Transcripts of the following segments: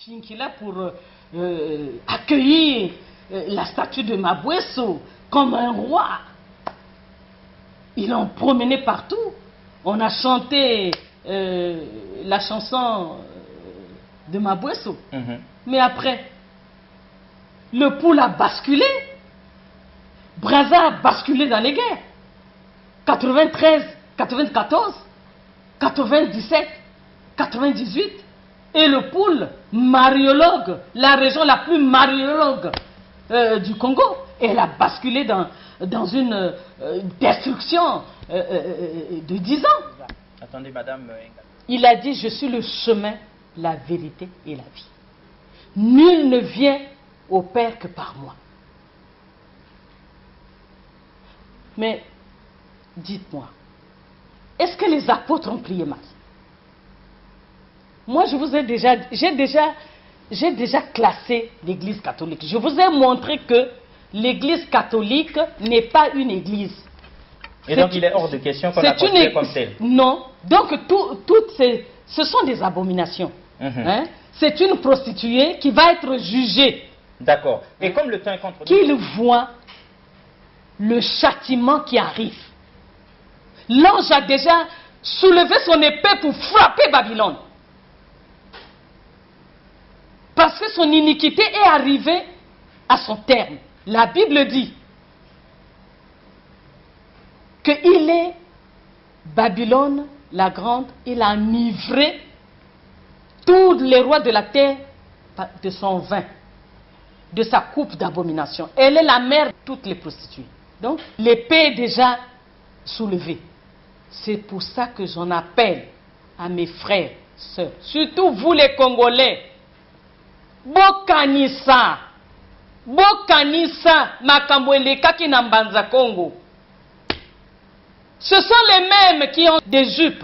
Finkila pour accueillir la statue de Mabweso comme un roi. Ils l'ont promené partout. On a chanté la chanson de Mabweso. Mais après, le poule a basculé. Brazza a basculé dans les guerres. 93, 94, 97, 98. Et le poule, mariologue, la région la plus mariologue du Congo, elle a basculé dans une destruction de 10 ans. Attendez, madame. Il a dit, je suis le chemin, la vérité et la vie. Nul ne vient au Père que par moi. Mais, dites-moi, est-ce que les apôtres ont prié Marie? Moi, j'ai déjà classé l'Église catholique. Je vous ai montré que l'Église catholique n'est pas une Église. Et donc, il est hors de question qu'on la considère comme telle. Non. Donc, ce sont des abominations. Hein? C'est une prostituée qui va être jugée. D'accord. Et comme le temps est contre nous, qu'il voit le châtiment qui arrive. L'ange a déjà soulevé son épée pour frapper Babylone. Parce que son iniquité est arrivée à son terme. La Bible dit qu'il est Babylone, la grande, il a enivré tous les rois de la terre de son vin, de sa coupe d'abomination. Elle est la mère de toutes les prostituées. Donc, l'épée est déjà soulevée. C'est pour ça que j'en appelle à mes frères, sœurs, surtout vous les Congolais. Bokanisa makambo elekaki na Mbanza Congo. Ce sont les mêmes qui ont des jupes.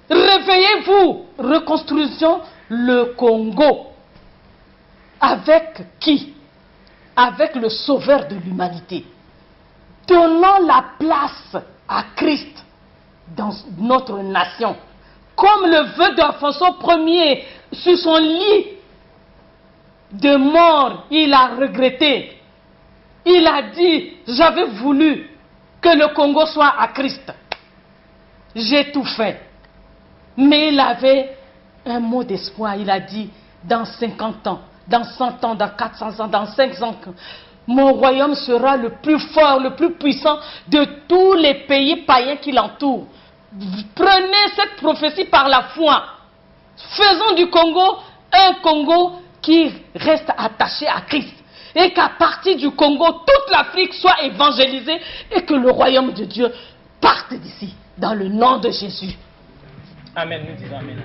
Réveillez-vous. Reconstruisons le Congo. Avec qui? Avec le sauveur de l'humanité. Donnons la place à Christ dans notre nation. Comme le veut d'Alfonso Ier sur son lit de mort, il a regretté. Il a dit, j'avais voulu que le Congo soit à Christ. J'ai tout fait. Mais il avait un mot d'espoir. Il a dit, dans 50 ans, dans 100 ans, dans 400 ans, dans 500 ans, mon royaume sera le plus fort, le plus puissant de tous les pays païens qui l'entourent. Prenez cette prophétie par la foi. Faisons du Congo un Congo qui reste attaché à Christ. Et qu'à partir du Congo, toute l'Afrique soit évangélisée et que le royaume de Dieu parte d'ici. Dans le nom de Jésus. Amen. Nous disons Amen.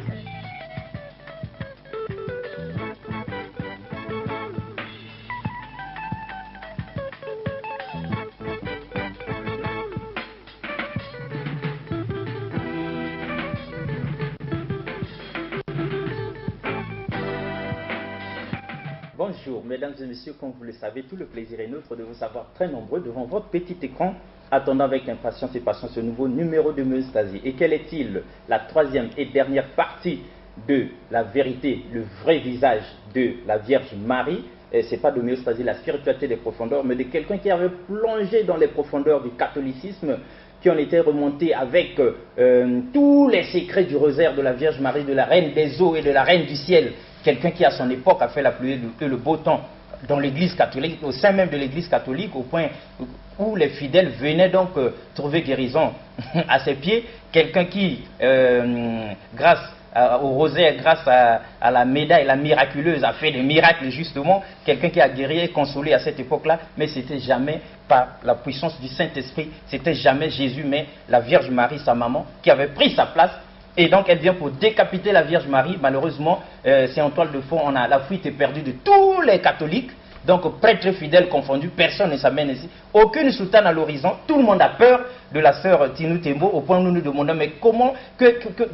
Bonjour, mesdames et messieurs, comme vous le savez, tout le plaisir est nôtre de vous savoir très nombreux devant votre petit écran, attendant avec impatience et patience ce nouveau numéro de Homéostasie. Et quel est-il? La troisième et dernière partie de la vérité, le vrai visage de la Vierge Marie. Ce n'est pas d'Homéostasie, la spiritualité des profondeurs, mais de quelqu'un qui avait plongé dans les profondeurs du catholicisme, qui en était remonté avec tous les secrets du rosaire de la Vierge Marie, de la Reine des eaux et de la Reine du ciel. Quelqu'un qui à son époque a fait la pluie et le beau temps dans l'église catholique, au sein même de l'église catholique, au point où les fidèles venaient donc trouver guérison à ses pieds. Quelqu'un qui, grâce au rosaire, grâce à la médaille, la miraculeuse, a fait des miracles justement. Quelqu'un qui a guéri et consolé à cette époque-là, mais c'était jamais par la puissance du Saint-Esprit, c'était jamais Jésus, mais la Vierge Marie, sa maman, qui avait pris sa place. Et donc elle vient pour décapiter la Vierge Marie. Malheureusement, c'est en toile de fond, la fuite est perdue de tous les catholiques. Donc prêtres fidèles confondus, personne ne s'amène ici. Aucune soutane à l'horizon, tout le monde a peur de la sœur Tinou Tembo, au point où nous nous demandons, mais comment,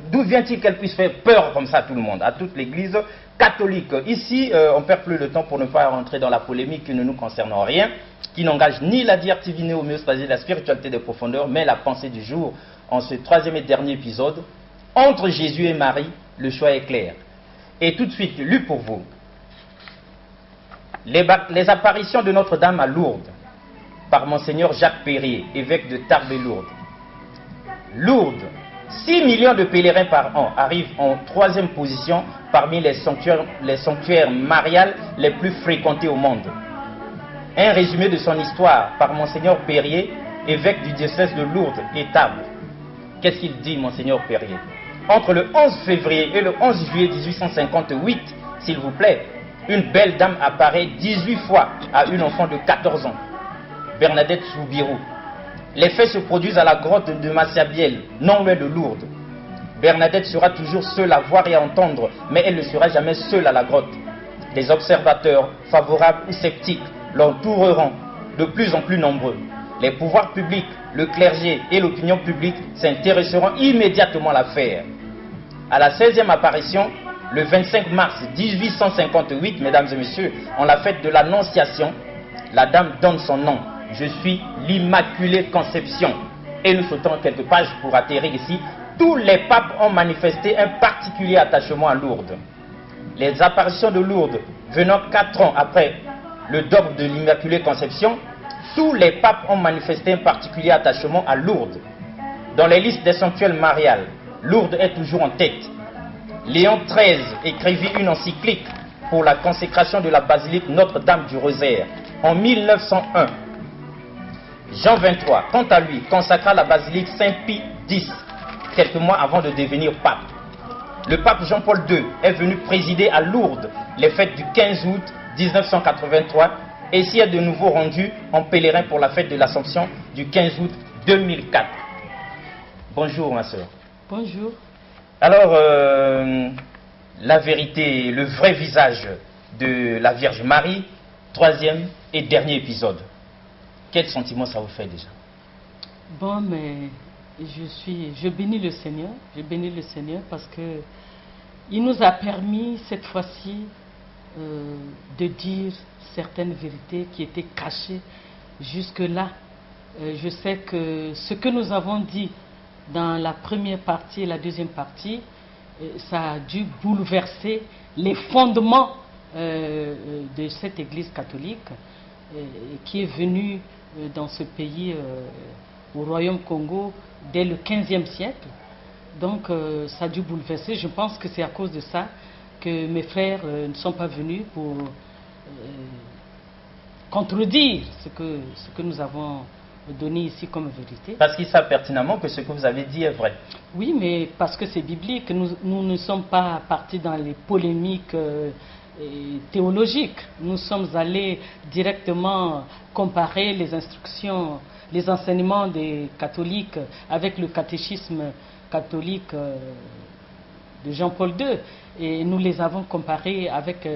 d'où vient-il qu'elle puisse faire peur comme ça à tout le monde, à toute l'église catholique. Ici, on ne perd plus le temps pour ne pas rentrer dans la polémique qui ne nous concerne en rien, qui n'engage ni la dialectique homéostasie, la spiritualité des profondeurs, mais la pensée du jour en ce troisième et dernier épisode. Entre Jésus et Marie, le choix est clair. est tout de suite lu pour vous. Les apparitions de Notre-Dame à Lourdes, par Monseigneur Jacques Perrier, évêque de Tarbes et Lourdes. Lourdes, 6 millions de pèlerins par an arrivent en 3e position parmi les sanctuaires mariales les plus fréquentés au monde. Un résumé de son histoire par Monseigneur Perrier, évêque du diocèse de Lourdes et Tarbes. Qu'est-ce qu'il dit, Monseigneur Perrier? Entre le 11 février et le 11 juillet 1858, s'il vous plaît, une belle dame apparaît 18 fois à une enfant de 14 ans, Bernadette Soubirou. Les faits se produisent à la grotte de Massiabielle, non loin de Lourdes. Bernadette sera toujours seule à voir et à entendre, mais elle ne sera jamais seule à la grotte. Des observateurs, favorables ou sceptiques, l'entoureront, de plus en plus nombreux. Les pouvoirs publics, le clergé et l'opinion publique s'intéresseront immédiatement à l'affaire. À la 16e apparition, le 25 mars 1858, mesdames et messieurs, en la fête de l'Annonciation, la dame donne son nom. Je suis l'Immaculée Conception. Et nous sautons quelques pages pour atterrir ici. Tous les papes ont manifesté un particulier attachement à Lourdes. Les apparitions de Lourdes venant 4 ans après le dogme de l'Immaculée Conception, tous les papes ont manifesté un particulier attachement à Lourdes. Dans les listes des sanctuaires mariales, Lourdes est toujours en tête. Léon XIII écrivit une encyclique pour la consécration de la basilique Notre-Dame du Rosaire en 1901. Jean XXIII, quant à lui, consacra la basilique Saint-Pie X, quelques mois avant de devenir pape. Le pape Jean-Paul II est venu présider à Lourdes les fêtes du 15 août 1983 et s'y est de nouveau rendu en pèlerin pour la fête de l'Assomption du 15 août 2004. Bonjour ma soeur. Bonjour. Alors, la vérité, le vrai visage de la Vierge Marie, 3e et dernier épisode. Quel sentiment ça vous fait déjà? Bon, mais je bénis le Seigneur. Je bénis le Seigneur parce que il nous a permis cette fois-ci de dire certaines vérités qui étaient cachées jusque-là. Je sais que ce que nous avons dit dans la première partie et la deuxième partie, ça a dû bouleverser les fondements de cette Église catholique qui est venue dans ce pays, au Royaume Congo, dès le 15e siècle. Donc ça a dû bouleverser. Je pense que c'est à cause de ça que mes frères ne sont pas venus pour contredire ce que nous avons donné ici comme vérité. Parce qu'ils savent pertinemment que ce que vous avez dit est vrai. Oui, mais parce que c'est biblique. Nous ne sommes pas partis dans les polémiques théologiques. Nous sommes allés directement comparer les instructions, les enseignements des catholiques avec le catéchisme catholique de Jean-Paul II. Et nous les avons comparés avec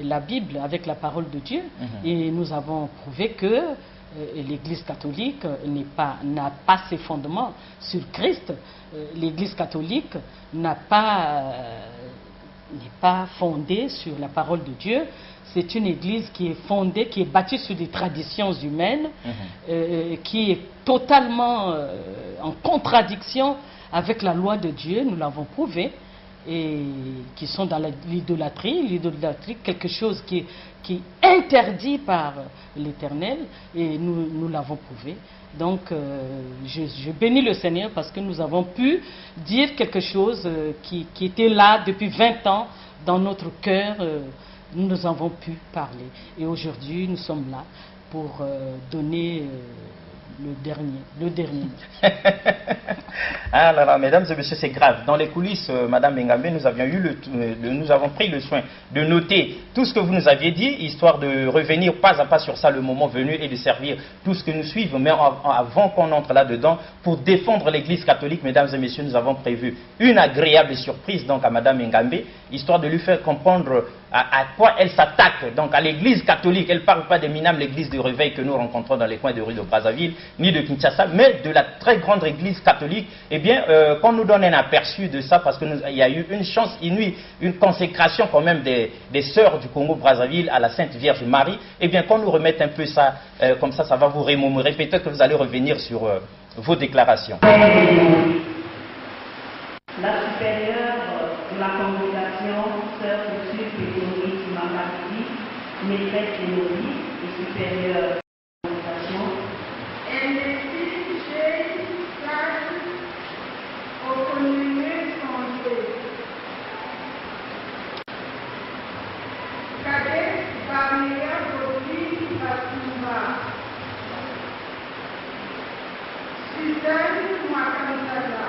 la Bible, avec la parole de Dieu. Et nous avons prouvé que l'Église catholique n'a pas ses fondements sur Christ. L'Église catholique n'est pas fondée sur la parole de Dieu. C'est une Église qui est fondée, qui est bâtie sur des traditions humaines, qui est totalement en contradiction avec la loi de Dieu, nous l'avons prouvé, et qui sont dans l'idolâtrie, quelque chose qui est interdit par l'Éternel, et nous l'avons prouvé. Donc, je bénis le Seigneur parce que nous avons pu dire quelque chose qui était là depuis 20 ans dans notre cœur. Nous avons pu parler. Et aujourd'hui, nous sommes là pour donner le dernier. Ah là là, mesdames et messieurs, c'est grave. Dans les coulisses, Madame Engambe, nous avons pris le soin de noter tout ce que vous nous aviez dit, histoire de revenir pas à pas sur ça le moment venu et de servir tout ce que nous suivons. Mais avant qu'on entre là-dedans, pour défendre l'Église catholique, mesdames et messieurs, nous avons prévu une agréable surprise donc à Madame Engambe, histoire de lui faire comprendre à quoi elle s'attaque. Donc à l'Église catholique, elle ne parle pas des minables, l'Église de réveil que nous rencontrons dans les coins de rue de Brazzaville, ni de Kinshasa, mais de la très grande Église catholique. Eh bien, qu'on nous donne un aperçu de ça, parce qu'il y a eu une chance inouïe, une consécration quand même des sœurs du Congo-Brazzaville à la Sainte Vierge Marie. Eh bien, qu'on nous remette un peu ça, comme ça, ça va vous remémorer. Peut-être que vous allez revenir sur vos déclarations. La supérieure de la congrégation se l'évêque Théorie, le supérieur de l'organisation. And the CJ au communiqué français. Cadet Barrière Bobby Batumba. Suzanne Mwakansala.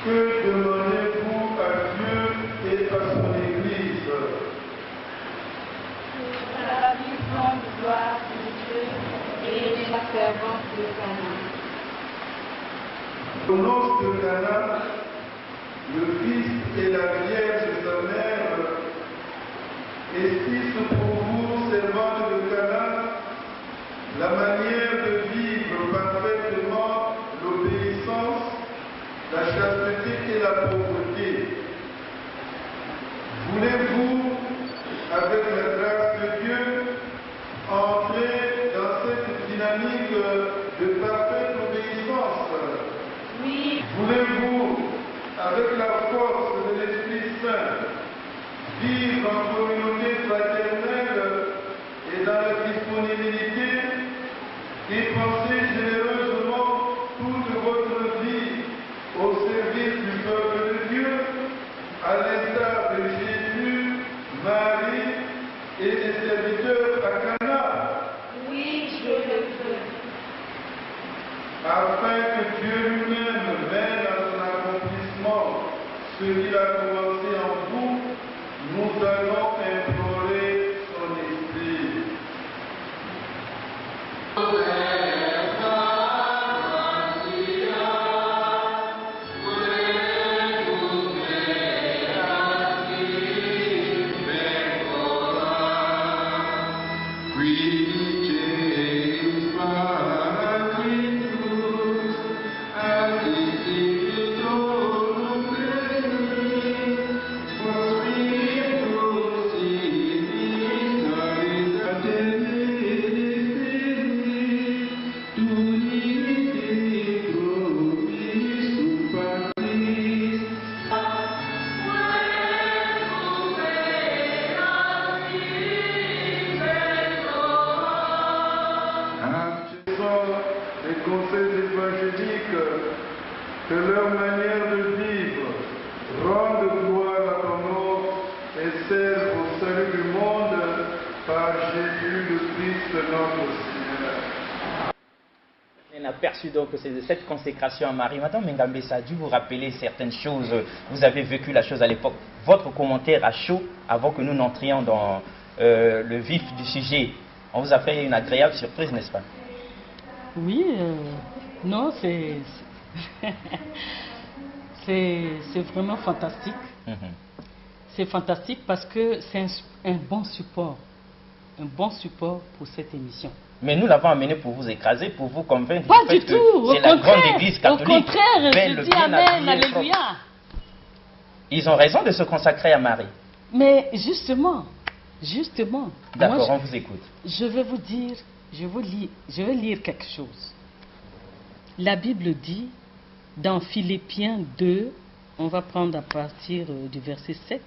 Que demandez-vous à Dieu et à son Église? La vision de gloire de Dieu et de la servante de Cana. Au nom de Cana, le Christ et la Vierge sa mère esquissent pour vous, servante de Cana, la manière de vivre parfaitement l'obéissance, la chasteté et la pauvreté. Voulez-vous, avec la grâce de Dieu, entrer dans cette dynamique de parfaite obéissance? Oui. Voulez-vous, avec la force de l'Esprit Saint, vivre en communauté fraternelle et dans la disponibilité, dépenser généreusement toute votre vie au service du peuple de Dieu, à l'instar de Jésus, Marie et des serviteurs à Cana? Oui, je le veux. Afin que Dieu lui-même mène à son accomplissement ce qu'il a commencé en vous, nous allons implorer son esprit. Les conseils évangéliques, que leur manière de vivre rende gloire à ton nom et serve au salut du monde par Jésus le Christ notre Seigneur. On a aperçu donc que c'est de cette consécration à Marie. Madame Mengambe, ça a dû vous rappeler certaines choses. Vous avez vécu la chose à l'époque. Votre commentaire à chaud avant que nous n'entrions dans le vif du sujet. On vous a fait une agréable surprise, n'est-ce pas? Oui, non, c'est c'est vraiment fantastique. C'est fantastique parce que c'est un bon support pour cette émission. Mais nous l'avons amené pour vous écraser, pour vous convaincre Pas du du fait tout, que c'est la grande église catholique. Au contraire, belle, je dis bien amen, habillée, alléluia. propre. Ils ont raison de se consacrer à Marie. Mais justement, D'accord, moi, on vous écoute. je vais vous dire, je vais lire quelque chose. La Bible dit, dans Philippiens 2, on va prendre à partir du verset 7,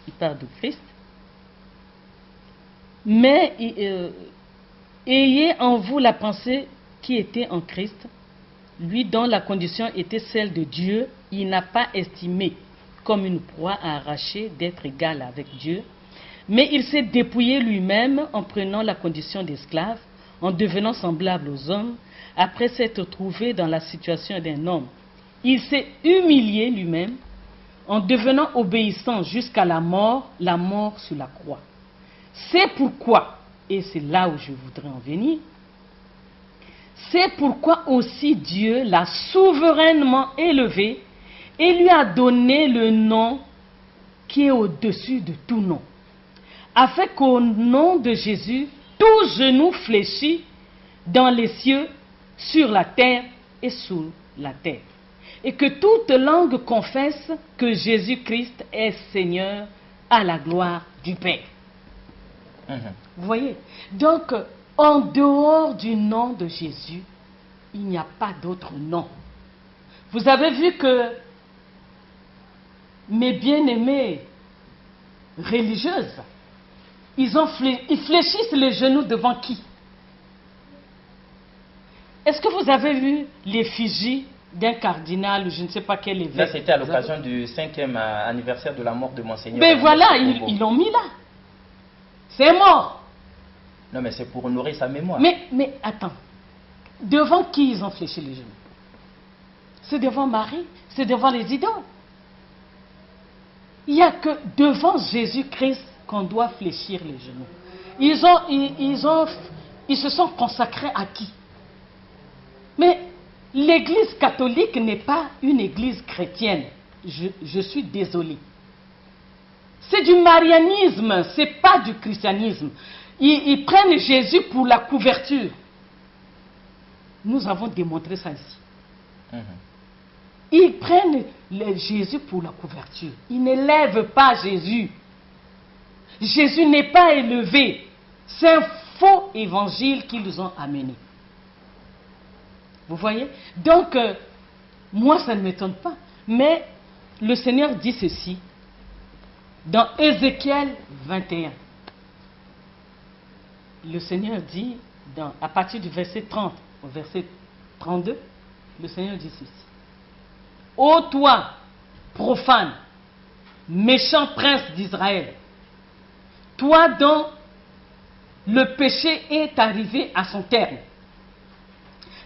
il parle de Christ. Mais ayez en vous la pensée qui était en Christ, lui dont la condition était celle de Dieu, il n'a pas estimé comme une proie à arracher d'être égal avec Dieu, mais il s'est dépouillé lui-même en prenant la condition d'esclave, en devenant semblable aux hommes, après s'être trouvé dans la situation d'un homme. Il s'est humilié lui-même en devenant obéissant jusqu'à la mort sur la croix. C'est pourquoi, et c'est là où je voudrais en venir, c'est pourquoi aussi Dieu l'a souverainement élevé et lui a donné le nom qui est au-dessus de tout nom, afin qu'au nom de Jésus, tout genou fléchit dans les cieux, sur la terre et sous la terre, et que toute langue confesse que Jésus-Christ est Seigneur à la gloire du Père. Vous voyez? Donc, en dehors du nom de Jésus, il n'y a pas d'autre nom. Vous avez vu que mes bien-aimées religieuses, ils fléchissent les genoux devant qui? Est-ce que vous avez vu l'effigie d'un cardinal ou je ne sais pas quel évêque? Là, c'était à l'occasion du 5e anniversaire de la mort de Monseigneur. Mais voilà, ils l'ont mis là. C'est mort. Non, mais c'est pour honorer sa mémoire. Mais attends, devant qui ils ont fléchi les genoux? C'est devant Marie, c'est devant les idoles. Il n'y a que devant Jésus-Christ qu'on doit fléchir les genoux. Ils se sont consacrés à qui? Mais l'Église catholique n'est pas une Église chrétienne. Je suis désolé. C'est du marianisme, ce n'est pas du christianisme. Ils prennent Jésus pour la couverture. Nous avons démontré ça ici. Ils prennent Jésus pour la couverture. Ils n'élèvent pas Jésus. Jésus n'est pas élevé. C'est un faux évangile qu'ils ont amené. Vous voyez? Donc, moi, ça ne m'étonne pas. Mais le Seigneur dit ceci dans Ézéchiel 21. Le Seigneur dit, à partir du verset 30 au verset 32, le Seigneur dit ceci. Ô toi, profane, méchant prince d'Israël, toi dont le péché est arrivé à son terme,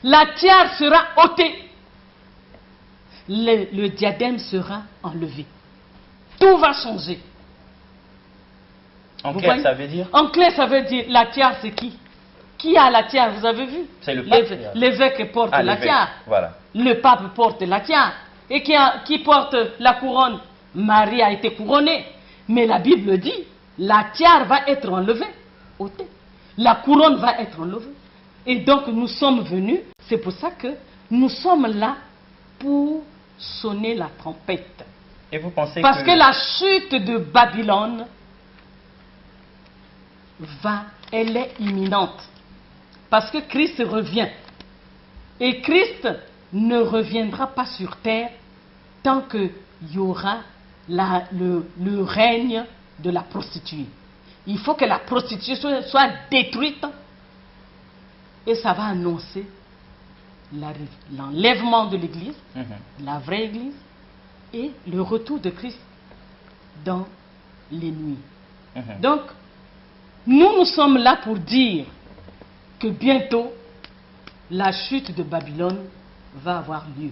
la tiare sera ôtée, le diadème sera enlevé. Tout va changer. En clair, ça veut dire? En clair, ça veut dire, la tiare, c'est qui? Qui a la tiare? Vous avez vu? C'est le pape. L'évêque porte la tiare. Voilà. Le pape porte la tiare. Et qui porte la couronne? Marie a été couronnée. Mais la Bible dit, la tiare va être enlevée, ôtée. La couronne va être enlevée. Et donc, nous sommes venus, c'est pour ça que nous sommes là pour sonner la trompette. Et vous pensez Parce que la chute de Babylone elle est imminente. Parce que Christ revient. Et Christ ne reviendra pas sur terre tant qu'il y aura le règne de la prostituée. Il faut que la prostituée soit détruite et ça va annoncer l'enlèvement de l'Église, la vraie Église, et le retour de Christ dans les nuits. Donc, nous sommes là pour dire que bientôt, la chute de Babylone va avoir lieu.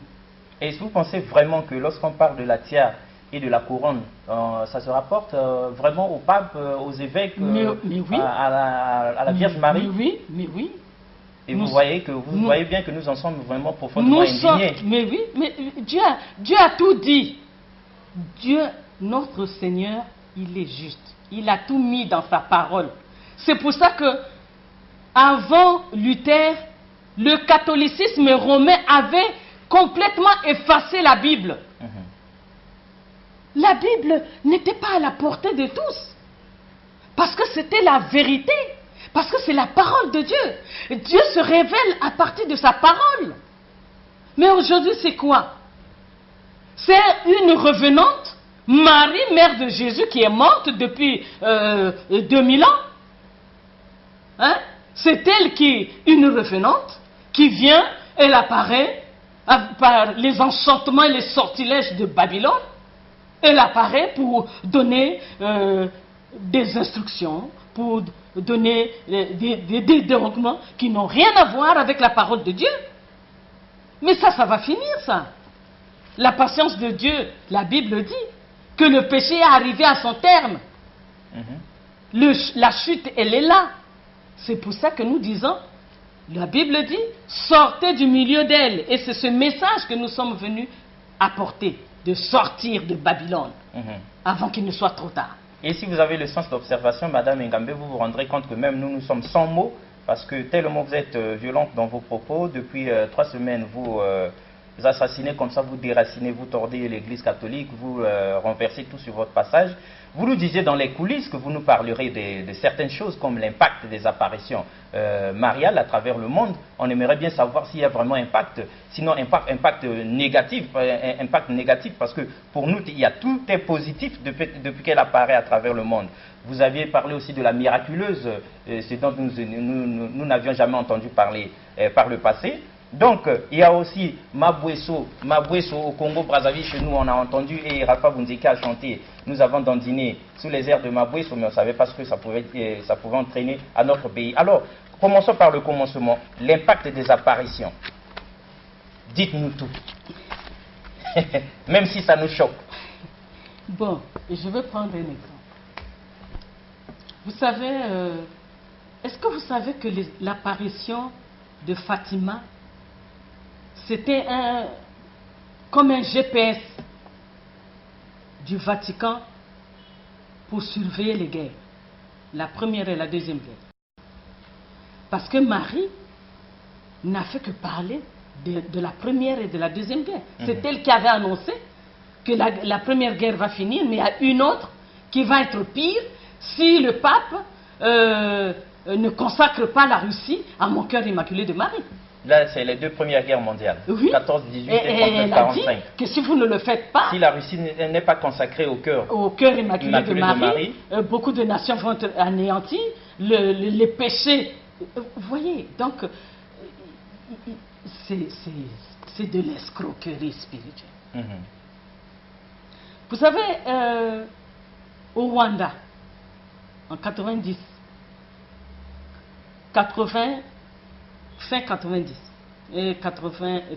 Et est-ce que vous pensez vraiment que lorsqu'on parle de la tiare et de la couronne, ça se rapporte vraiment au pape, aux évêques, mais oui. à la Vierge Marie? Mais oui. Et vous voyez bien que nous en sommes vraiment profondément indignés. Mais oui, mais Dieu a tout dit. Dieu, notre Seigneur, il est juste. Il a tout mis dans sa parole. C'est pour ça que, avant Luther, le catholicisme romain avait complètement effacé la Bible. La Bible n'était pas à la portée de tous. Parce que c'était la vérité. Parce que c'est la parole de Dieu. Dieu se révèle à partir de sa parole. Mais aujourd'hui, c'est quoi? C'est une revenante, Marie, mère de Jésus, qui est morte depuis 2000 ans. Hein? C'est elle qui est une revenante, qui vient, elle apparaît par les enchantements et les sortilèges de Babylone. Elle apparaît pour donner des instructions, pour donner des dogmes qui n'ont rien à voir avec la parole de Dieu. Mais ça va finir, ça. La patience de Dieu, la Bible dit que le péché est arrivé à son terme. La chute, elle est là. C'est pour ça que nous disons, la Bible dit, sortez du milieu d'elle. Et c'est ce message que nous sommes venus apporter, de sortir de Babylone, avant qu'il ne soit trop tard. Et si vous avez le sens d'observation, Madame Ngambe, vous vous rendrez compte que même nous sommes sans mots, parce que tellement vous êtes violente dans vos propos, depuis 3 semaines, vous assassinez comme ça, vous déracinez, vous tordez l'église catholique, vous renversez tout sur votre passage. Vous nous disiez dans les coulisses que vous nous parlerez de certaines choses comme l'impact des apparitions mariales à travers le monde. On aimerait bien savoir s'il y a vraiment impact, sinon impact négatif parce que pour nous, tout est positif depuis qu'elle apparaît à travers le monde. Vous aviez parlé aussi de la miraculeuse, ce dont nous n'avions jamais entendu parler par le passé. Donc, il y a aussi Mabweso au Congo-Brazzaville, chez nous, on a entendu, et Rafa Bunzika a chanté. Nous avons dandiné sous les airs de Mabweso, mais on ne savait pas ce que ça pouvait entraîner à notre pays. Alors, commençons par le commencement, l'impact des apparitions. Dites-nous tout, même si ça nous choque. Bon, je vais prendre un exemple. Vous savez, est-ce que vous savez que l'apparition de Fatima, c'était comme un GPS du Vatican pour surveiller les guerres, la première et la deuxième guerre. Parce que Marie n'a fait que parler de la première et de la deuxième guerre. C'est elle qui avait annoncé que la première guerre va finir, mais il y a une autre qui va être pire si le pape ne consacre pas la Russie à mon cœur immaculé de Marie. Là, c'est les 2 premières guerres mondiales, oui. 14-18 et 39-45. Que si vous ne le faites pas, si la Russie n'est pas consacrée au cœur immaculé de Marie, beaucoup de nations vont être anéanties, les péchés. Vous voyez, donc, c'est de l'escroquerie spirituelle. Vous savez, au Rwanda, en 90, fin 90 et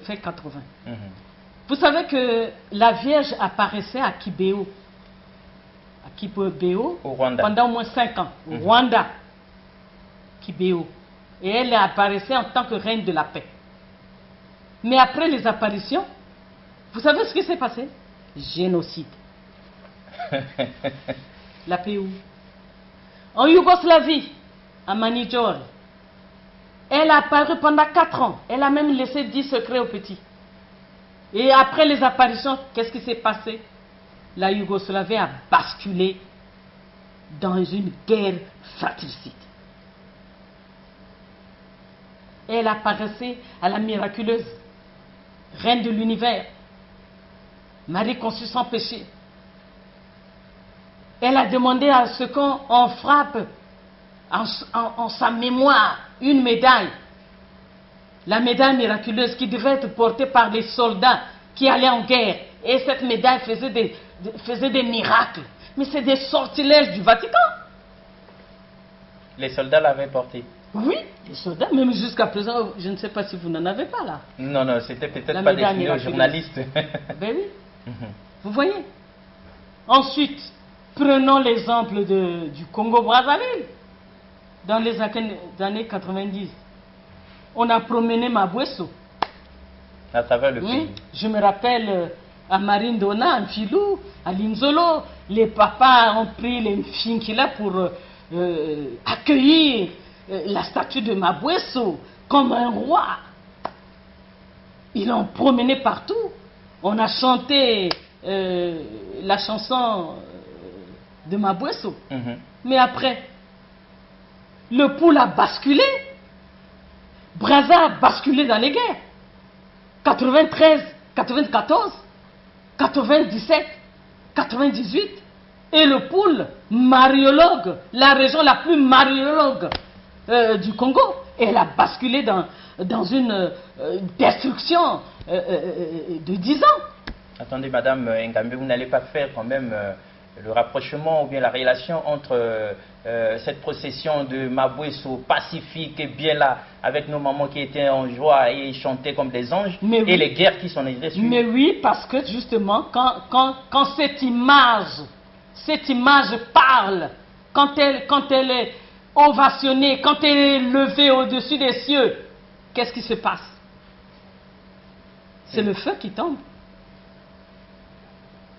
fin 80. Vous savez que la Vierge apparaissait à Kibéo, au Rwanda, pendant au moins 5 ans, au Rwanda, Kibéo. Et elle apparaissait en tant que reine de la paix. Mais après les apparitions, vous savez ce qui s'est passé? Génocide. La paix où? En Yougoslavie, à Manijor. Elle a apparu pendant 4 ans. Elle a même laissé 10 secrets aux petits. Et après les apparitions, qu'est-ce qui s'est passé? La Yougoslavie a basculé dans une guerre fratricide. Elle apparaissait à la miraculeuse, reine de l'univers, Marie conçue sans péché. Elle a demandé à ce qu'on frappe en sa mémoire une médaille, la médaille miraculeuse qui devait être portée par les soldats qui allaient en guerre. Et cette médaille faisait des miracles. Mais c'est des sortilèges du Vatican. Les soldats l'avaient portée? Oui, les soldats, même jusqu'à présent, je ne sais pas si vous n'en avez pas là. Non, c'était peut-être pas destiné aux journalistes. Ben oui. Vous voyez. Ensuite, prenons l'exemple du Congo-Brazzaville. Dans les années 90, on a promené Mabweso. À travers le pays. Je me rappelle à Marine Dona, à Mfilou, à Linzolo, les papas ont pris les Mfinkila pour accueillir la statue de Mabweso comme un roi. Ils l'ont promené partout. On a chanté la chanson de Mabweso. Mais après, le poule a basculé. Brazza a basculé dans les guerres. 93, 94, 97, 98. Et le poule, mariologue, la région la plus mariologue du Congo, elle a basculé dans une destruction de 10 ans. Attendez, Madame Ngambe, vous n'allez pas faire quand même le rapprochement ou bien la relation entre cette procession de Mabouesso pacifique et bien là, avec nos mamans qui étaient en joie et chantaient comme des anges, Mais et oui. les guerres qui s'en étaient suivies. Mais oui, parce que justement, quand cette image parle, quand elle est ovationnée, quand elle est levée au-dessus des cieux, qu'est-ce qui se passe? C'est le feu qui tombe.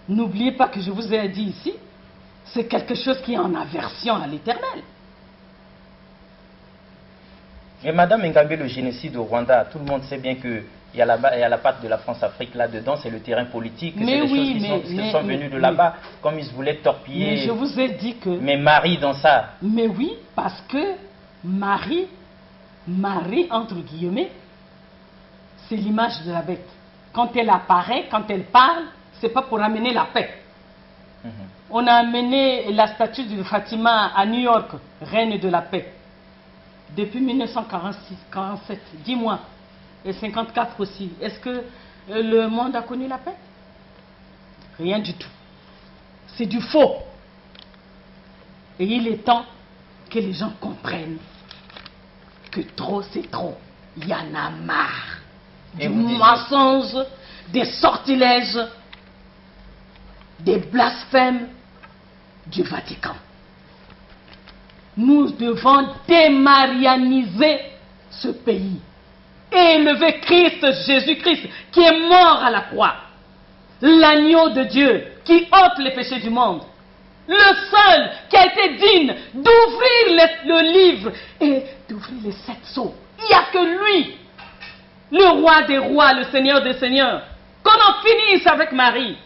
N'oubliez pas que je vous ai dit ici, c'est quelque chose qui est en aversion à l'Éternel. Et Madame Ngambe, le génocide au Rwanda, tout le monde sait bien qu'il y a la patte de la France-Afrique là-dedans, c'est le terrain politique, Mais c'est des oui, choses qui sont venues de là-bas, comme ils voulaient torpiller. Mais je vous ai dit que... Mais Marie dans ça. Mais oui, parce que Marie, entre guillemets, c'est l'image de la bête. Quand elle apparaît, quand elle parle, c'est pas pour amener la paix. On a amené la statue de Fatima à New York, reine de la paix. Depuis 1946-47, dis-moi, et 54 aussi. Est-ce que le monde a connu la paix? Rien du tout. C'est du faux. Et il est temps que les gens comprennent que trop c'est trop. Il y en a marre. Du mensonge, des sortilèges, des blasphèmes du Vatican. Nous devons démarianiser ce pays et élever Christ, Jésus-Christ, qui est mort à la croix, l'agneau de Dieu qui ôte les péchés du monde, le seul qui a été digne d'ouvrir le livre et d'ouvrir les 7 sceaux. Il n'y a que lui, le roi des rois, le Seigneur des seigneurs. Qu'on en finisse avec Marie.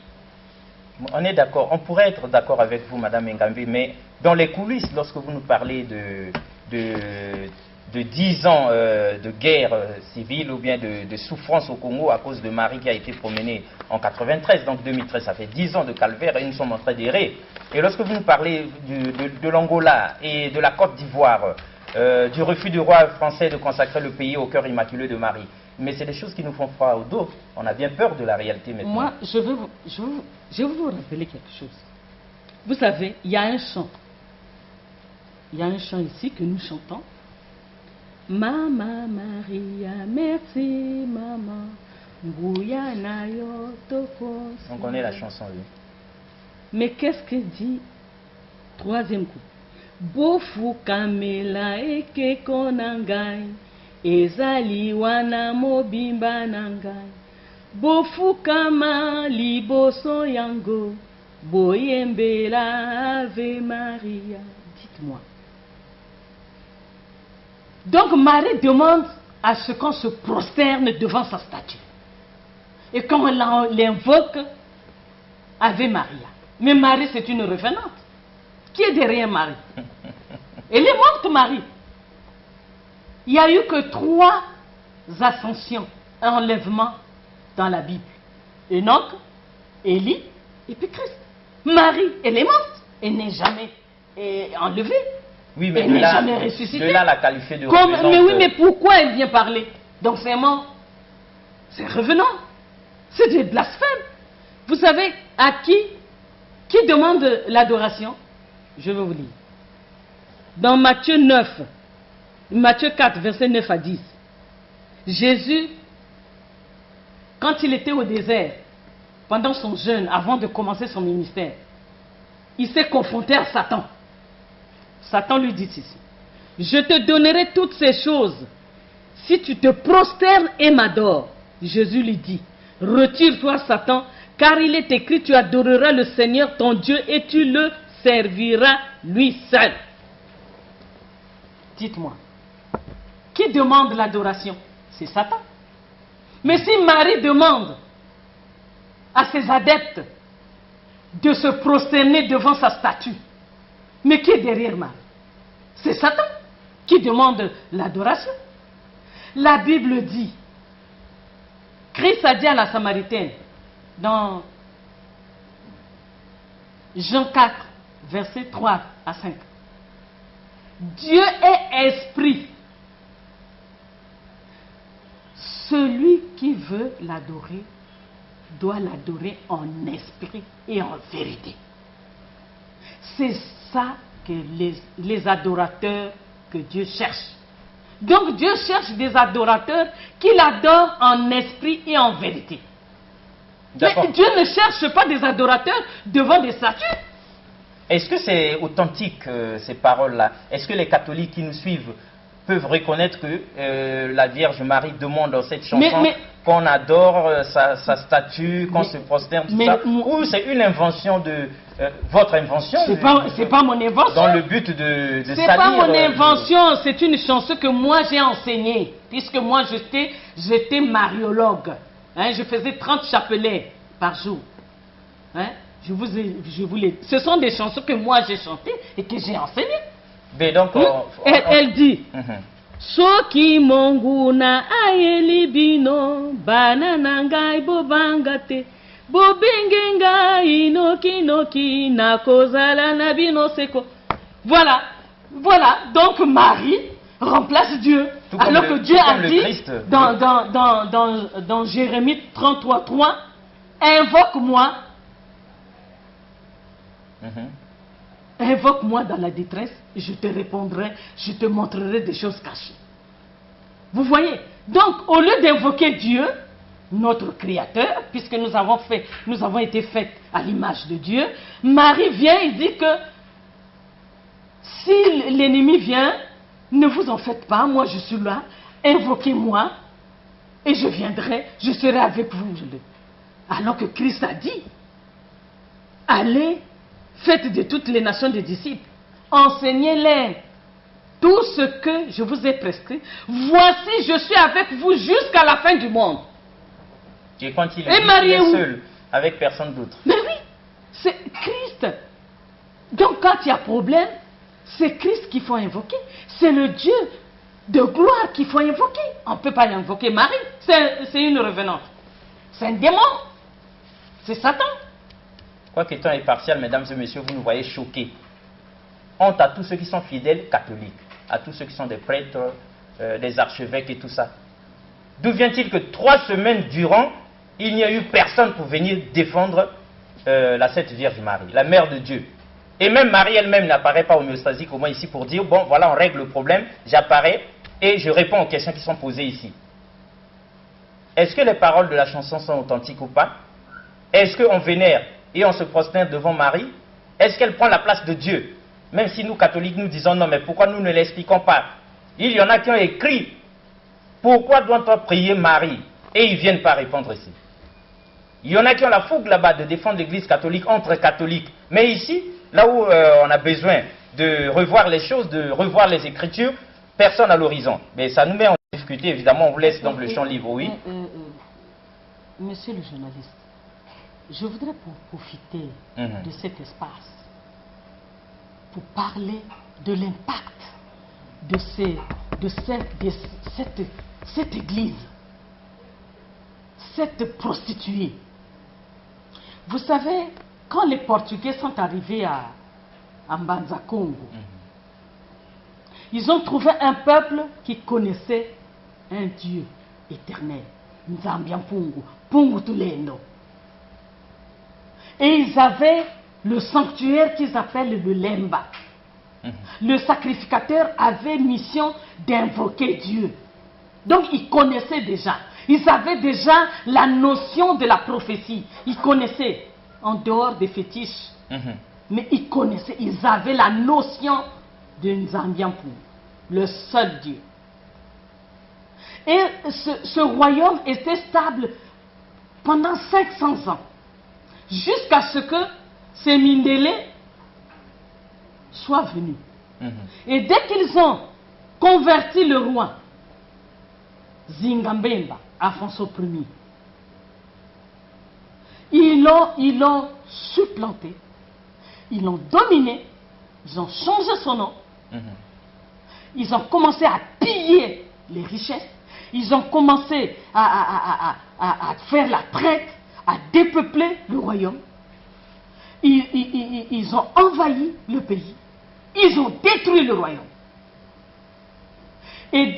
On est d'accord, on pourrait être d'accord avec vous, Madame Ngambe, mais dans les coulisses, lorsque vous nous parlez de 10 ans de guerre civile ou bien de souffrance au Congo à cause de Marie qui a été promenée en 93, donc 2013, ça fait 10 ans de calvaire et nous sommes en train d'errer. Et lorsque vous nous parlez de l'Angola et de la Côte d'Ivoire, du refus du roi français de consacrer le pays au cœur immaculé de Marie, mais c'est des choses qui nous font froid au dos. On a bien peur de la réalité maintenant. Moi, je vais vous rappeler quelque chose. Vous savez, il y a un chant. Il y a un chant ici que nous chantons. Mama Maria, merci Maman. On connaît la chanson, oui. Mais qu'est-ce que dit troisième coup? Bofu kamela eke konangai. Ezali wana mobimba nangai. Bofu kama liboso yango. Boyembela Ave Maria. Dites-moi. Donc Marie demande à ce qu'on se prosterne devant sa statue. Et qu'on l'invoque Ave Maria. Mais Marie, c'est une revenante. Qui est derrière Marie? Elle est morte, Marie. Il n'y a eu que 3 ascensions, enlèvements dans la Bible. Enoch, Élie et puis Christ. Marie, elle est morte. Elle n'est jamais enlevée. Oui, mais elle n'est jamais ressuscitée. De là, la qualifier de Mais oui, mais pourquoi elle vient parler? Donc c'est mort. C'est revenant. C'est des blasphèmes. Vous savez à qui demande l'adoration? Je vais vous lire. Dans Matthieu 4, verset 9 à 10, Jésus, quand il était au désert, pendant son jeûne, avant de commencer son ministère, il s'est confronté à Satan. Satan lui dit ici, je te donnerai toutes ces choses si tu te prosternes et m'adores. Jésus lui dit, retire-toi Satan, car il est écrit, tu adoreras le Seigneur ton Dieu et tu le serviras lui seul. Dites-moi, qui demande l'adoration? C'est Satan. Mais si Marie demande à ses adeptes de se prosterner devant sa statue, mais qui est derrière Marie? C'est Satan qui demande l'adoration. La Bible dit, Christ a dit à la Samaritaine, dans Jean 4, versets 3 à 5, Dieu est esprit. Celui qui veut l'adorer doit l'adorer en esprit et en vérité. C'est ça que les adorateurs que Dieu cherche. Donc Dieu cherche des adorateurs qui l'adorent en esprit et en vérité. Mais Dieu ne cherche pas des adorateurs devant des statues. Est-ce que c'est authentique, ces paroles-là? Est-ce que les catholiques qui nous suivent peuvent reconnaître que la Vierge Marie demande dans cette chanson qu'on adore sa statue, qu'on se prosterne, tout ça? Ou c'est une invention de... votre invention? C'est pas mon invention. Dans le but de salir... C'est pas mon invention, c'est une chanson que moi j'ai enseignée. Puisque moi j'étais mariologue. Hein, je faisais 30 chapelets par jour. Hein? Ce sont des chansons que moi j'ai chantées et que j'ai enseignées. Mais donc, elle dit Soki mongu na ayeli bino banana ngai bobangate bobengenga inoki noki na kozala na bino seko. Voilà, donc Marie remplace Dieu. Alors que Dieu a dit dans Jérémie 33:3, invoque-moi. Invoque-moi dans la détresse, je te répondrai, je te montrerai des choses cachées. Vous voyez? Donc, au lieu d'invoquer Dieu, notre Créateur, puisque nous avons été faits à l'image de Dieu, Marie vient et dit que si l'ennemi vient, ne vous en faites pas, moi je suis là, invoquez-moi et je viendrai, je serai avec vous. Alors que Christ a dit, allez, faites de toutes les nations des disciples, enseignez-les tout ce que je vous ai prescrit. Voici, je suis avec vous jusqu'à la fin du monde. Et quand il est seul, avec personne d'autre. Mais oui, c'est Christ. Donc quand il y a problème, c'est Christ qu'il faut invoquer. C'est le Dieu de gloire qu'il faut invoquer. On ne peut pas invoquer Marie. C'est une revenante. C'est un démon. C'est Satan. Quoique temps est partiel, mesdames et messieurs, vous nous voyez choqués. Honte à tous ceux qui sont fidèles catholiques, à tous ceux qui sont des prêtres, des archevêques et tout ça. D'où vient-il que 3 semaines durant, il n'y a eu personne pour venir défendre la Sainte Vierge Marie, la Mère de Dieu? Et même Marie elle-même n'apparaît pas homéostasique, au moins ici, pour dire, bon, voilà, on règle le problème, j'apparais et je réponds aux questions qui sont posées ici. Est-ce que les paroles de la chanson sont authentiques ou pas? Est-ce qu'on vénère et on se prosterne devant Marie? Est-ce qu'elle prend la place de Dieu? Même si nous, catholiques, nous disons non, mais pourquoi nous ne l'expliquons pas? Il y en a qui ont écrit, pourquoi doit-on prier Marie? Et ils ne viennent pas répondre ici. Il y en a qui ont la fougue là-bas de défendre l'église catholique entre catholiques. Mais ici, là où on a besoin de revoir les choses, de revoir les écritures, personne à l'horizon. Mais ça nous met en difficulté, évidemment, on vous laisse donc le champ libre, oui. Monsieur le journaliste, je voudrais profiter de cet espace pour parler de l'impact de cette église, cette prostituée. Vous savez, quand les Portugais sont arrivés à Mbanza Congo, ils ont trouvé un peuple qui connaissait un Dieu éternel, Nzambiampungu, Pungu Tulendo. Et ils avaient le sanctuaire qu'ils appellent le Lemba. Le sacrificateur avait mission d'invoquer Dieu. Donc ils connaissaient déjà. Ils avaient déjà la notion de la prophétie. Ils connaissaient, en dehors des fétiches. Mais ils connaissaient, ils avaient la notion de Nzambiampungu, le seul Dieu. Et ce royaume était stable pendant 500 ans. Jusqu'à ce que ces Mindélé soient venus. Et dès qu'ils ont converti le roi Zingambemba, Afonso Ier, ils l'ont supplanté, ils l'ont dominé, ils ont changé son nom, ils ont commencé à piller les richesses, ils ont commencé à faire la traite, à dépeupler le royaume. Ils ont envahi le pays. Ils ont détruit le royaume. Et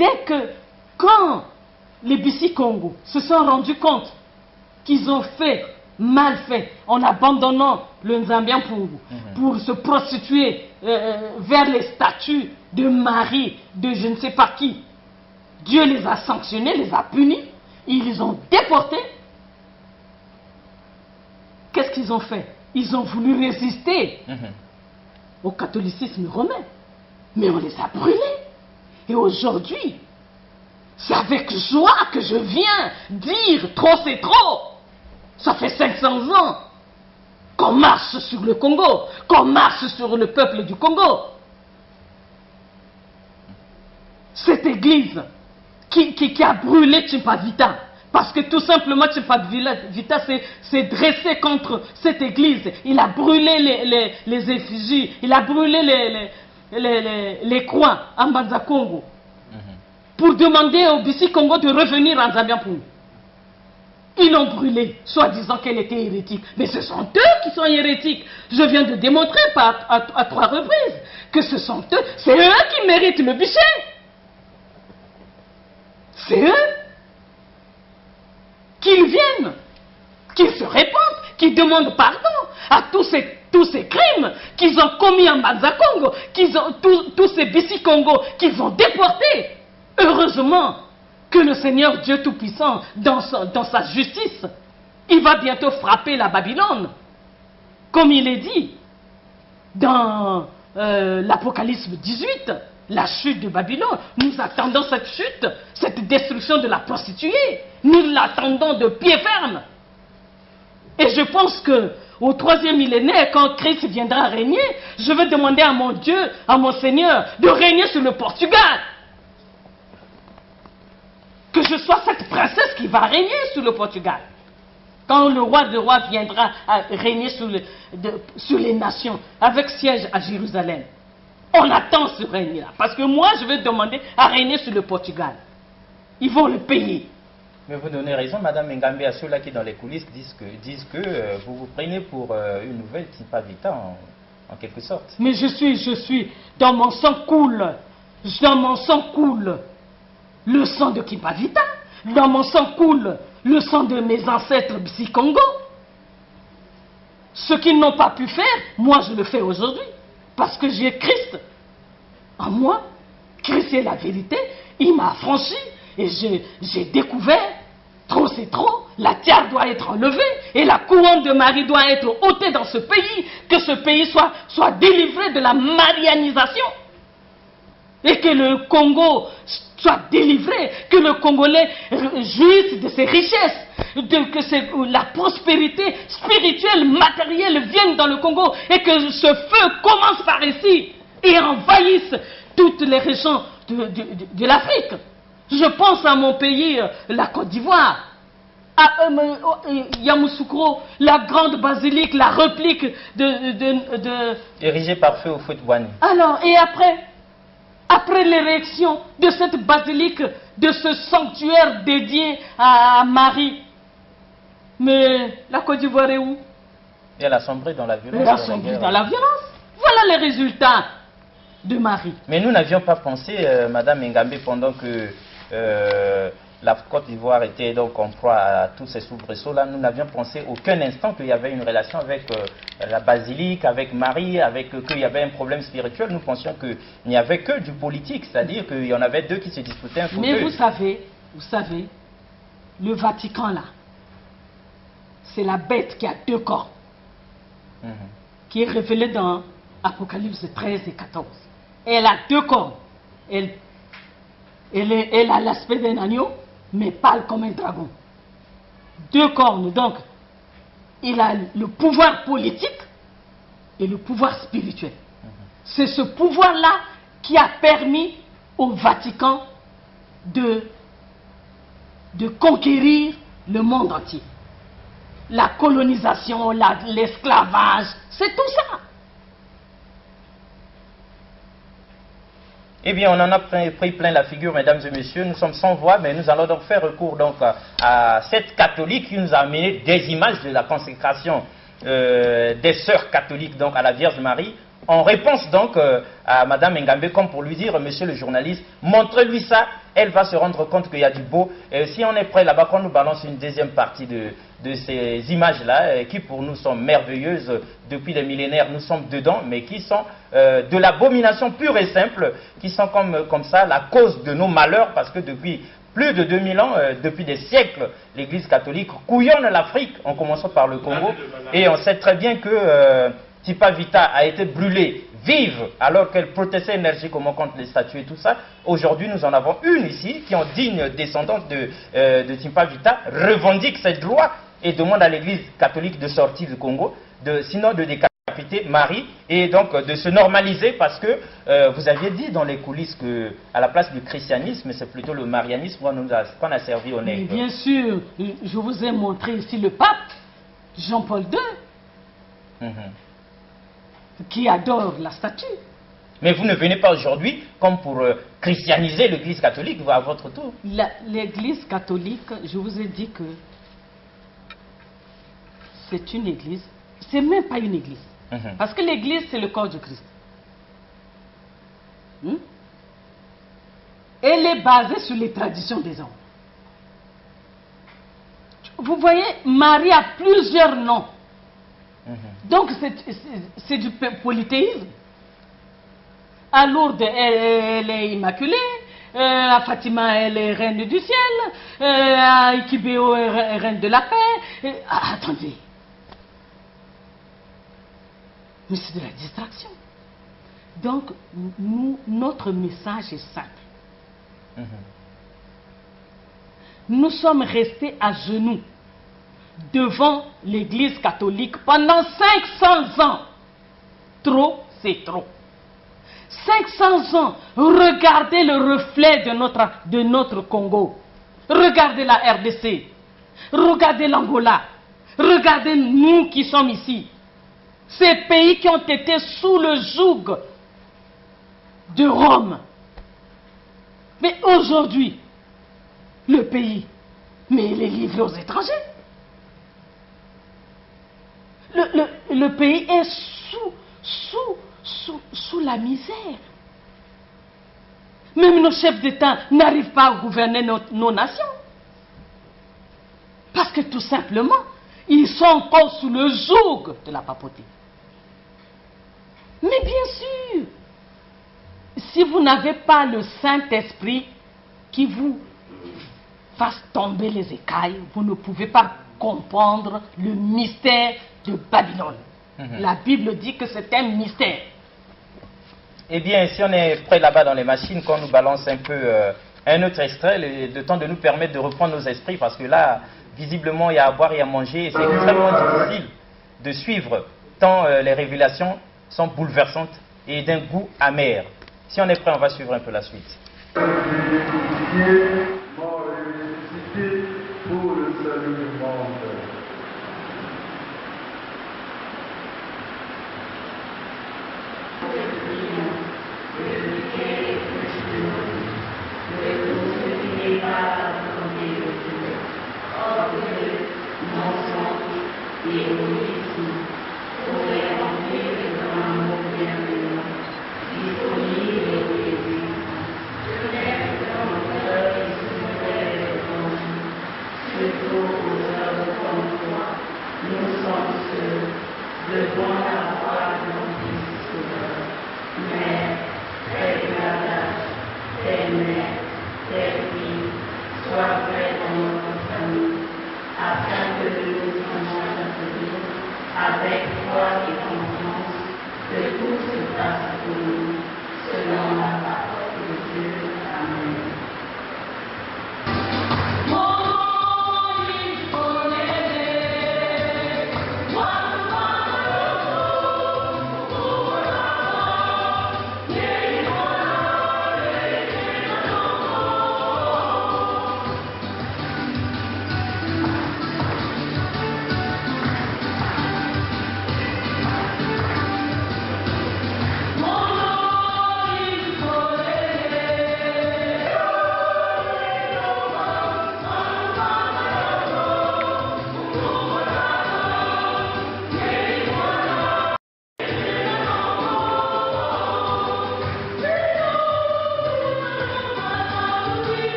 quand les Bissi Congo se sont rendus compte qu'ils ont fait mal fait en abandonnant le Nzambian Pungu pour se prostituer vers les statues de Marie, de je ne sais pas qui. Dieu les a sanctionnés, les a punis, ils les ont déportés. Qu'est-ce qu'ils ont fait? Ils ont voulu résister au catholicisme romain, mais on les a brûlés. Et aujourd'hui, c'est avec joie que je viens dire trop c'est trop. Ça fait 500 ans qu'on marche sur le Congo, qu'on marche sur le peuple du Congo. Cette église qui a brûlé Chimpavita, parce que tout simplement Chimpavita s'est dressé contre cette église. Il a brûlé les effigies, il a brûlé les croix en Mbanza Congo pour demander au Bissi Congo de revenir en Zambian-Pungu. Ils l'ont brûlée, soi-disant qu'elle était hérétique. Mais ce sont eux qui sont hérétiques. Je viens de démontrer à 3 reprises que ce sont eux, c'est eux qui méritent le bûcher. C'est eux. Qu'ils viennent, qu'ils se répandent, qu'ils demandent pardon à tous ces crimes qu'ils ont commis en Mbanza Congo, tous ces Bissi Congo qu'ils ont déportés. Heureusement que le Seigneur Dieu Tout-Puissant, dans sa justice, il va bientôt frapper la Babylone. Comme il est dit dans l'Apocalypse 18, la chute de Babylone. Nous attendons cette chute, cette destruction de la prostituée. Nous l'attendons de pied ferme. Et je pense que au 3e millénaire, quand Christ viendra régner, je vais demander à mon Dieu, à mon Seigneur, de régner sur le Portugal. Que je sois cette princesse qui va régner sur le Portugal. Quand le roi des rois viendra à régner sur les nations, avec siège à Jérusalem. On attend ce règne-là. Parce que moi, je vais demander à régner sur le Portugal. Ils vont le payer. Mais vous donnez raison, Madame Ngambe, à ceux-là qui, dans les coulisses, disent que vous vous prenez pour une nouvelle Chimpavita, en quelque sorte. Mais je suis, dans mon sang coule, le sang de Chimpavita, dans mon sang coule le sang de mes ancêtres Bissi Congo. Ce qu'ils n'ont pas pu faire, moi je le fais aujourd'hui. Parce que j'ai Christ en moi. Christ est la vérité. Il m'a affranchi et j'ai découvert, trop c'est trop, la tiare doit être enlevée et la couronne de Marie doit être ôtée dans ce pays, que ce pays soit délivré de la marianisation et que le Congo soit délivré, que le Congolais jouisse de ses richesses, que la prospérité spirituelle, matérielle vienne dans le Congo et que ce feu commence par ici et envahisse toutes les régions de l'Afrique. Je pense à mon pays, la Côte d'Ivoire, à Yamoussoukro, la grande basilique, la réplique érigée par feu au Fouet-Bouani. Alors, et après l'érection de cette basilique, de ce sanctuaire dédié à Marie, mais la Côte d'Ivoire est où? Et elle a sombré dans la violence. Elle a sombré dans la violence. Voilà les résultats de Marie. Mais nous n'avions pas pensé, Madame Ngambe, pendant que la Côte d'Ivoire était donc en proie à tous ces soubresauts-là, nous n'avions pensé aucun instant qu'il y avait une relation avec la basilique, avec Marie, qu'il y avait un problème spirituel. Nous pensions qu'il n'y avait que du politique, c'est-à-dire qu'il y en avait deux qui se disputaient un fauteuil. Mais vous savez, le Vatican là, c'est la bête qui a 2 corps, qui est révélée dans Apocalypse 13 et 14. Elle a 2 corps. Elle a l'aspect d'un agneau, mais parle comme un dragon. 2 cornes, donc il a le pouvoir politique et le pouvoir spirituel. C'est ce pouvoir-là qui a permis au Vatican de conquérir le monde entier. La colonisation, l'esclavage, c'est tout ça. Eh bien, on en a pris plein la figure, mesdames et messieurs. Nous sommes sans voix, mais nous allons donc faire recours donc, à cette catholique qui nous a amené des images de la consécration des sœurs catholiques donc, à la Vierge Marie. en réponse donc à Madame Ngambe, comme pour lui dire, monsieur le journaliste, montrez-lui ça, elle va se rendre compte qu'il y a du beau. Et si on est prêt là-bas, qu'on nous balance une deuxième partie de ces images-là, qui pour nous sont merveilleuses, depuis des millénaires, nous sommes dedans, mais qui sont de l'abomination pure et simple, qui sont comme ça la cause de nos malheurs, parce que depuis plus de 2000 ans, depuis des siècles, l'Église catholique couillonne l'Afrique, en commençant par le Congo, et on sait très bien que Tipa Vita a été brûlée vive alors qu'elle protestait énergiquement contre les statues et tout ça. Aujourd'hui, nous en avons une ici qui, en digne descendante de Tipa Vita, revendique cette loi et demande à l'Église catholique de sortir du Congo, sinon de décapiter Marie et donc de se normaliser, parce que vous aviez dit dans les coulisses qu'à la place du christianisme, c'est plutôt le marianisme qu'on a servi au nègre. Mais bien sûr, je vous ai montré ici le pape Jean-Paul II. Qui adore la statue. Mais vous ne venez pas aujourd'hui comme pour christianiser l'Église catholique à votre tour. L'Église catholique, je vous ai dit que c'est une église, c'est même pas une église. Parce que l'église, c'est le corps du Christ. Elle est basée sur les traditions des hommes. Vous voyez, Marie a plusieurs noms. Donc c'est du polythéisme. À Lourdes, elle est immaculée. À Fatima, elle est reine du ciel. À Ikibéo, elle est reine de la paix. Attendez. Mais c'est de la distraction. Donc, notre message est simple. Nous sommes restés à genoux devant l'Église catholique pendant 500 ans. Trop, c'est trop. 500 ans, regardez le reflet de notre Congo. Regardez la RDC. Regardez l'Angola. Regardez nous qui sommes ici. Ces pays qui ont été sous le joug de Rome. Mais aujourd'hui, le pays, mais il est livré aux étrangers. Le pays est sous la misère. Même nos chefs d'État n'arrivent pas à gouverner nos nations. Parce que tout simplement, ils sont encore sous le joug de la papauté. Mais bien sûr, si vous n'avez pas le Saint-Esprit qui vous fasse tomber les écailles, vous ne pouvez pas comprendre le mystère de Babylone. La Bible dit que c'est un mystère. Eh bien, si on est prêt là-bas dans les machines, qu'on nous balance un peu un autre extrait, le temps de nous permettre de reprendre nos esprits, parce que là, visiblement, il y a à boire et à manger, et c'est extrêmement difficile de suivre, tant les révélations sont bouleversantes et d'un goût amer. Si on est prêt, on va suivre un peu la suite. Mort et ressuscité pour le salut du monde.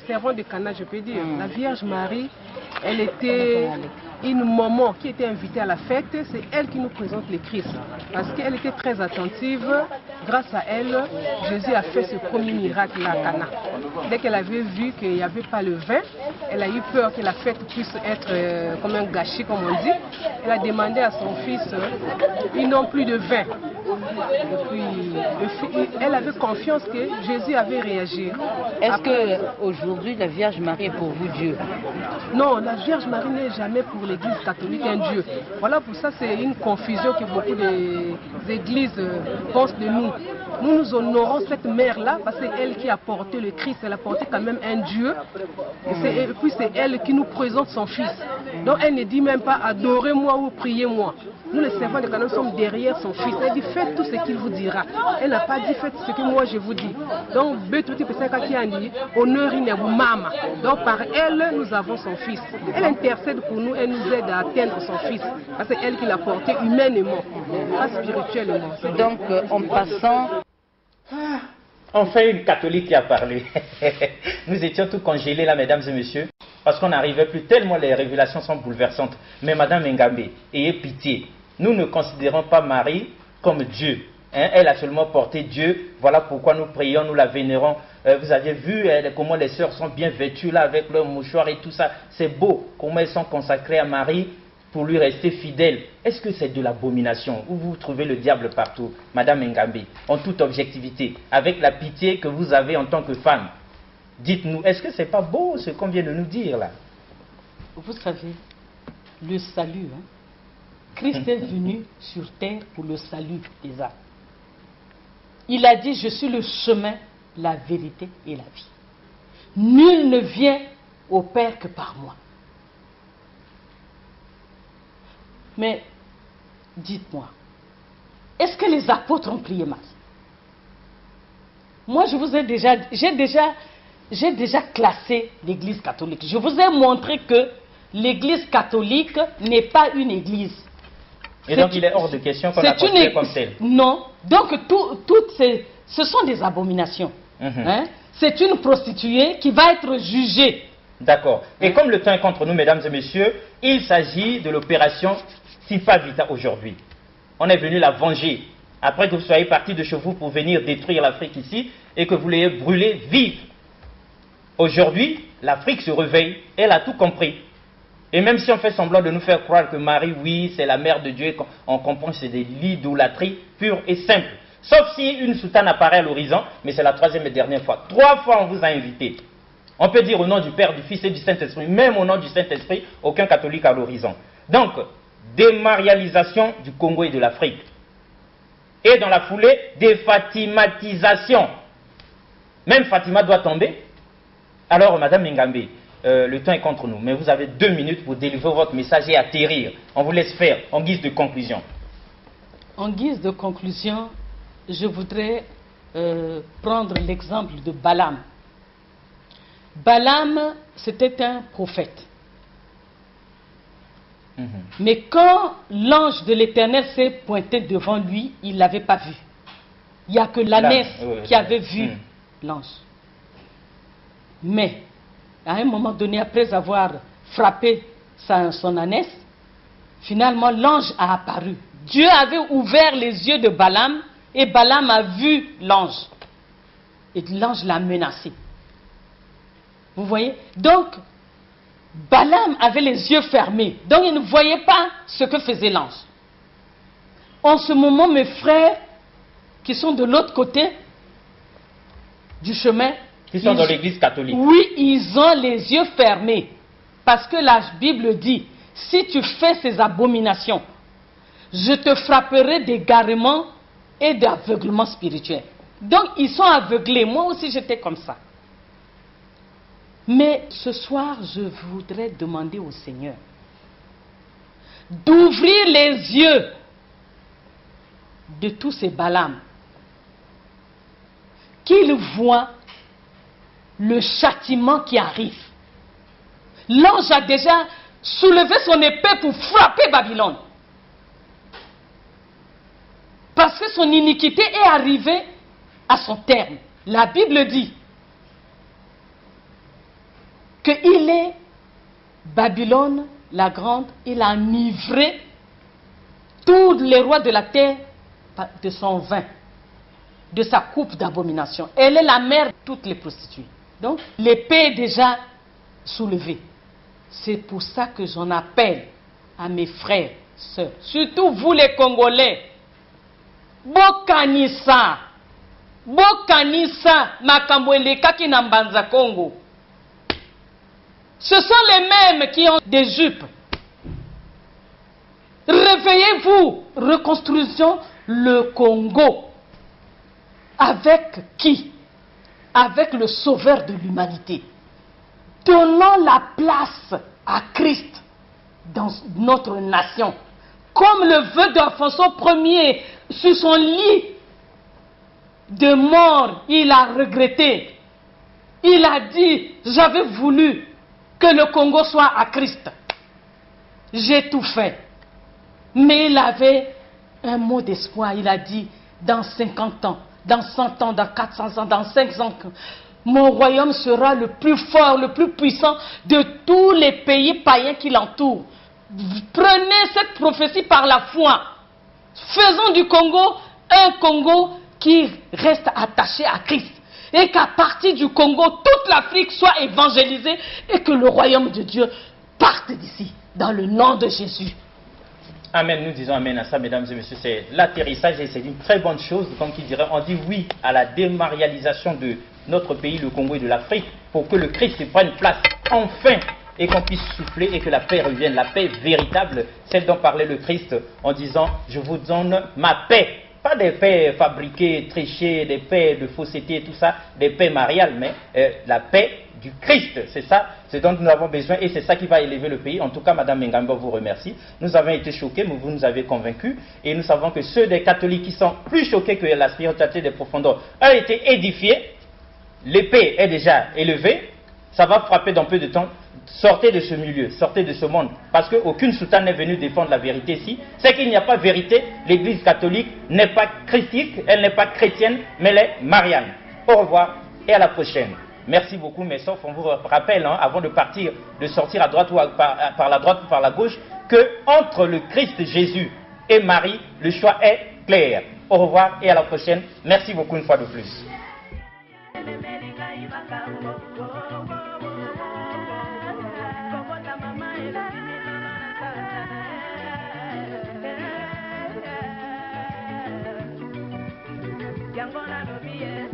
servante de Cana, je peux dire. La Vierge Marie, elle était une maman qui était invitée à la fête. C'est elle qui nous présente le Christ. Parce qu'elle était très attentive. Grâce à elle, Jésus a fait ce premier miracle à Cana. Dès qu'elle avait vu qu'il n'y avait pas le vin, elle a eu peur que la fête puisse être comme un gâchis, comme on dit. Elle a demandé à son fils, ils n'ont plus de vin. Et puis, elle avait confiance que Jésus avait réagi. Est-ce qu'aujourd'hui, la Vierge Marie est pour vous Dieu? Non, la Vierge Marie n'est jamais pour l'Église catholique un Dieu. Voilà, pour ça, c'est une confusion que beaucoup d'églises pensent de nous. Nous honorons cette mère-là parce que c'est elle qui a porté le Christ. Elle a porté quand même un Dieu. Et puis, c'est elle qui nous présente son Fils. Donc, elle ne dit même pas adorez-moi ou priez-moi. Nous, les servants de Canaan, sommes derrière son Fils. Elle dit faites tout ce qu'il vous dira. Elle n'a pas dit faites ce que moi je vous dis. Donc, donc par elle, nous avons son Fils. Elle intercède pour nous, elle nous aide à atteindre son Fils. Parce que c'est elle qui l'a porté humainement, pas spirituellement. Donc, en passant... Enfin, une catholique qui a parlé. Nous étions tous congelés là, mesdames et messieurs, parce qu'on n'arrivait plus, tellement les révélations sont bouleversantes. Mais madame Ngambe, ayez pitié. Nous ne considérons pas Marie comme Dieu. Elle a seulement porté Dieu. Voilà pourquoi nous prions, nous la vénérons. Vous avez vu comment les sœurs sont bien vêtues là avec leurs mouchoirs et tout ça. C'est beau comment elles sont consacrées à Marie pour lui rester fidèles. Est-ce que c'est de l'abomination où vous trouvez le diable partout, madame Ngambe, en toute objectivité, avec la pitié que vous avez en tant que femme? Dites-nous, est-ce que c'est pas beau ce qu'on vient de nous dire là? Vous savez, le salut, Christ est venu sur terre pour le salut des âmes. Il a dit, je suis le chemin, la vérité et la vie. Nul ne vient au Père que par moi. Mais, dites-moi, est-ce que les apôtres ont prié Marie? Moi, j'ai déjà classé l'Église catholique. Je vous ai montré que l'Église catholique n'est pas une Église. Et donc, il est hors de question qu'on la considère comme telle. Non. Donc, ce sont des abominations. C'est une prostituée qui va être jugée. D'accord. Et comme le temps est contre nous, mesdames et messieurs, il s'agit de l'opération Sifa Vita aujourd'hui. On est venu la venger. Après que vous soyez partis de chez vous pour venir détruire l'Afrique ici et que vous l'ayez brûlée vive. Aujourd'hui, l'Afrique se réveille. Elle a tout compris. Et même si on fait semblant de nous faire croire que Marie, oui, c'est la mère de Dieu, on comprend que c'est des l'idolâtrie pure et simple. Sauf si une soutane apparaît à l'horizon, mais c'est la troisième et dernière fois. 3 fois on vous a invité. On peut dire au nom du Père, du Fils et du Saint-Esprit, même au nom du Saint-Esprit, aucun catholique à l'horizon. Donc, démarialisation du Congo et de l'Afrique. Et dans la foulée, défatimatisation. Même Fatima doit tomber. Alors, madame Ngambe, le temps est contre nous, mais vous avez 2 minutes pour délivrer votre message et atterrir. On vous laisse faire en guise de conclusion. En guise de conclusion, je voudrais prendre l'exemple de Balaam. Balaam, c'était un prophète. Mais quand l'ange de l'Éternel s'est pointé devant lui, il ne l'avait pas vu. Il n'y a que l'ânesse qui avait vu l'ange. Mais, à un moment donné, après avoir frappé son ânesse, finalement l'ange a apparu. Dieu avait ouvert les yeux de Balaam et Balaam a vu l'ange. Et l'ange l'a menacé. Vous voyez? Donc, Balaam avait les yeux fermés. Donc, il ne voyait pas ce que faisait l'ange. En ce moment, mes frères qui sont de l'autre côté du chemin, qui sont dans l'église catholique. Oui, ils ont les yeux fermés. Parce que la Bible dit, si tu fais ces abominations, je te frapperai d'égarement et d'aveuglement spirituel. Donc, ils sont aveuglés. Moi aussi, j'étais comme ça. Mais ce soir, je voudrais demander au Seigneur d'ouvrir les yeux de tous ces Balaam, qu'ils voient le châtiment qui arrive. L'ange a déjà soulevé son épée pour frapper Babylone. Parce que son iniquité est arrivée à son terme. La Bible dit, qu'il est Babylone la grande, il a enivré tous les rois de la terre de son vin, de sa coupe d'abomination. Elle est la mère de toutes les prostituées. Donc, l'épée est déjà soulevée. C'est pour ça que j'en appelle à mes frères, sœurs, surtout vous les Congolais. Bokanisa, makambo elekaki na Mbanza Congo. Ce sont les mêmes qui ont des jupes. Réveillez-vous, reconstruisons le Congo. Avec qui? Avec le sauveur de l'humanité. Donnons la place à Christ dans notre nation. Comme le veut d'Alphonse Ier, sur son lit de mort, il a regretté. Il a dit, j'avais voulu que le Congo soit à Christ. J'ai tout fait. Mais il avait un mot d'espoir. Il a dit, dans 50 ans, dans 100 ans, dans 400 ans, dans 500 ans, mon royaume sera le plus fort, le plus puissant de tous les pays païens qui l'entourent. Prenez cette prophétie par la foi. Faisons du Congo un Congo qui reste attaché à Christ. Et qu'à partir du Congo, toute l'Afrique soit évangélisée et que le royaume de Dieu parte d'ici, dans le nom de Jésus. Amen, nous disons amen à ça, mesdames et messieurs. C'est l'atterrissage et c'est une très bonne chose. Comme qui dirait, on dit oui à la démarialisation de notre pays, le Congo et de l'Afrique, pour que le Christ prenne place enfin et qu'on puisse souffler et que la paix revienne, la paix véritable, celle dont parlait le Christ en disant, je vous donne ma paix. Pas des paix fabriquées, trichées, des paix de fausseté et tout ça, des paix mariales, mais la paix du Christ. C'est ça, c'est dont nous avons besoin et c'est ça qui va élever le pays. En tout cas, Madame Mengambo vous remercie. Nous avons été choqués, mais vous nous avez convaincus. Et nous savons que ceux des catholiques qui sont plus choqués que la spiritualité des profondeurs ont été édifiés. L'épée est déjà élevée. Ça va frapper dans peu de temps. Sortez de ce milieu, sortez de ce monde. Parce qu'aucune soutane n'est venue défendre la vérité ici. C'est qu'il n'y a pas vérité. L'Église catholique n'est pas christique, elle n'est pas chrétienne, mais elle est mariane. Au revoir et à la prochaine. Merci beaucoup, mais sauf on vous rappelle, avant de partir, de sortir à droite ou par la droite ou par la gauche, que entre le Christ Jésus et Marie, le choix est clair. Au revoir et à la prochaine. Merci beaucoup une fois de plus. Yango na lobi